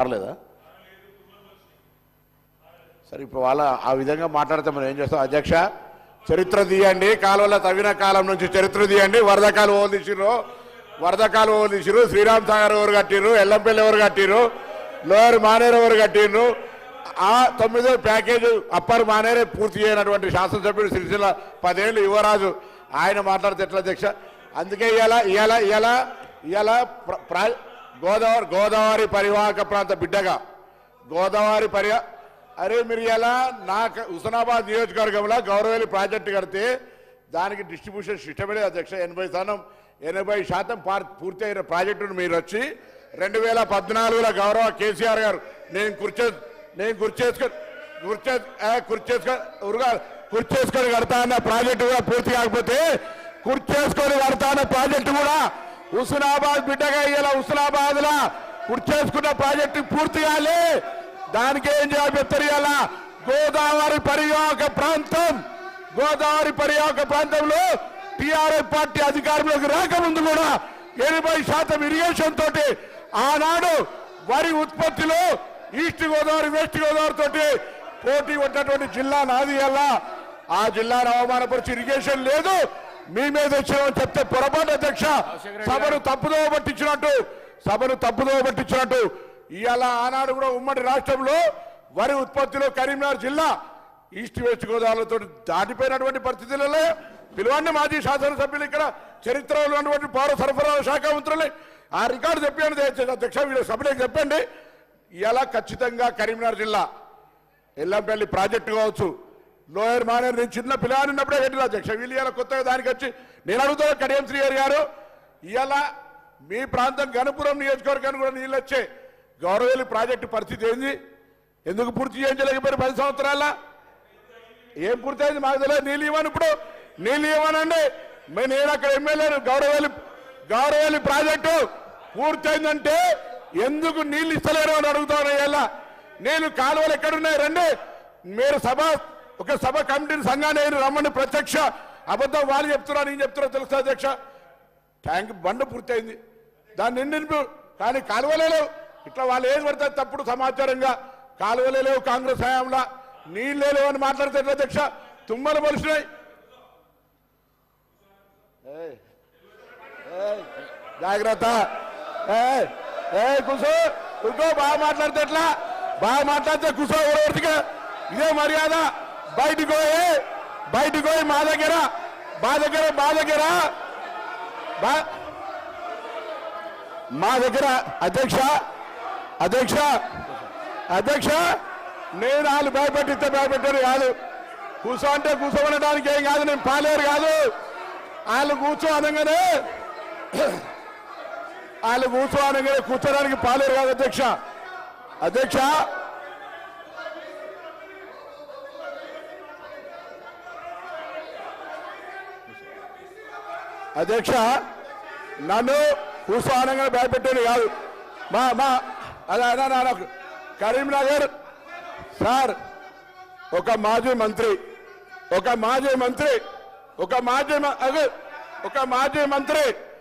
పర్లేదా సరే ఇప్పుడు వాళ్ళ ఆ విధంగా మాట్లాడితే మనం ఏం చేస్తాం అధ్యక్ష చరిత్ర తీయండి కాలువల తవ్విన కాలం నుంచి చరిత్ర తీయండి వరద కాలువలు తీసిరు శ్రీరామ్ సాగర్ ఎవరు కట్టిరు ఎల్లంపల్లి ఎవరు కట్టిరు లోయర్ మానేరు ఎవరు కట్టిరు ఆ 9వ ప్యాకేజ్ అప్పర్ మానేరే పూర్తి చేయనటువంటి శాసనసభ్యుడు సిరిసిల్ల 10 ఏళ్ళు యువరాజు ఆయన మాట్లాడితే ఎట్లా అధ్యక్ష అందుకే ఇవాళ గోదావరి పరివాహక ప్రాంత బిడ్డగా గోదావరి అరే మీరు ఇలా నాకు హుస్నాబాద్ నియోజకవర్గంలో గౌరవేలి ప్రాజెక్టు కడితే దానికి డిస్ట్రిబ్యూషన్ సిస్టమే అధ్యక్ష 80% పూర్తి అయిన ప్రాజెక్టును మీరు వచ్చి 2014లో గౌరవ కేసీఆర్ గారు నేను కుర్చేసుకొని కడతా అన్న ప్రాజెక్టు కూడా పూర్తి కాకపోతే కుర్చేసుకొని కడతా అన్న ప్రాజెక్టు కూడా హుస్నాబాద్ బిడ్డగా ఇలా హుస్నాబాద్ లా కుర్చేసుకున్న ప్రాజెక్టు పూర్తి కాలే దానికి ఏం చేయాలి చెప్తారు గోదావరి పరివాహక ప్రాంతంలో టీఆర్ఎస్ పార్టీ అధికారంలోకి రాకముందు కూడా 80% ఇరిగేషన్ తోటి ఆనాడు వరి ఉత్పత్తిలో ఈస్ట్ గోదావరి వెస్ట్ గోదావరి తోటి పోటీ ఉన్నటువంటి జిల్లా నాది ఆ జిల్లాను అవమానపరిచి ఇరిగేషన్ లేదు మీ మీద వచ్చామని చెప్తే పొరపాటు అధ్యక్ష సభను తప్పుదోవ పట్టించినట్టు ఇవాళ ఆనాడు కూడా ఉమ్మడి రాష్ట్రంలో వరి ఉత్పత్తిలో కరీంనగర్ జిల్లా ఈస్ట్ వెస్ట్ గోదావరితో దాటిపోయినటువంటి పరిస్థితులలో పిలువండి మాజీ శాసనసభ్యులు ఇక్కడ చరిత్రలో ఉన్నటువంటి పౌర సరఫరాల శాఖ మంత్రులు ఆ రికార్డు చెప్పండి అధ్యక్ష వీళ్ళ సభ్యులకు చెప్పండి ఇలా ఖచ్చితంగా కరీంనగర్ జిల్లా ఎల్లంపల్లి ప్రాజెక్టు కావచ్చు లోయర్ మానేరు నేను చిన్న పిల్లవాడినప్పుడే కట్టిన అధ్యక్ష వీళ్ళు ఇలా కొత్తగా దానికి వచ్చి నేను అడుగుతా కడియం శ్రీహరి గారు ఇలా మీ ప్రాంతం గణపురం నియోజకవర్గానికి కూడా నీళ్ళు వచ్చే గౌరవేలి ప్రాజెక్టు పరిస్థితి ఏంది ఎందుకు పూర్తి చేయించలేకపోయారు 10 సంవత్సరాల ఏం పూర్తయింది మాకు తెలియదు నీళ్ళు ఇవ్వను ఇప్పుడు నీళ్ళు ఇవ్వనండి నేను అక్కడ ఎమ్మెల్యేను గౌరవేలి ప్రాజెక్టు పూర్తయిందంటే ఎందుకు నీళ్ళు ఇస్తలేరు అని అడుగుతాను ఇలా నేను కాలువలు ఎక్కడున్నాయి రండి మీరు ఒక సభ కమిటీని సంఘాన్ని రమ్మని ప్రత్యక్ష అబద్ధం వాళ్ళు చెప్తున్నా నేను చెప్తున్నా తెలుసా అధ్యక్ష ట్యాంక్ బండ పూర్తయింది దాన్ని నింపు కానీ కాలువలే లేవు ఇట్లా వాళ్ళు ఏది పడతారు తప్పుడు సమాచారంగా కాలువలే లేవు కాంగ్రెస్ హయాంలో నీళ్ళే లేవు అని మాట్లాడితే ఎట్లా అధ్యక్ష తుమ్మలు మలిసినాయి జాగ్రత్త కూర్చో బాగా మాట్లాడితే ఎట్లా బాగా మాట్లాడితే కూర్చో ఎవరికి ఇదే మర్యాద బయటికి పోయి మా దగ్గర అధ్యక్ష నేను వాళ్ళు భయపెట్టిస్తే భయపెట్టారు కాదు కూర్చో అంటే కూర్చోమనడానికి ఏం కాదు నేను పాలేరు కాదు వాళ్ళు కూర్చోనగానే కూర్చోడానికి పాలేరు కాదు అధ్యక్ష నన్ను కూర్చోనంగా భయపెట్టారు కాదు అదే కరీంనగర్ సార్ ఒక మాజీ మంత్రి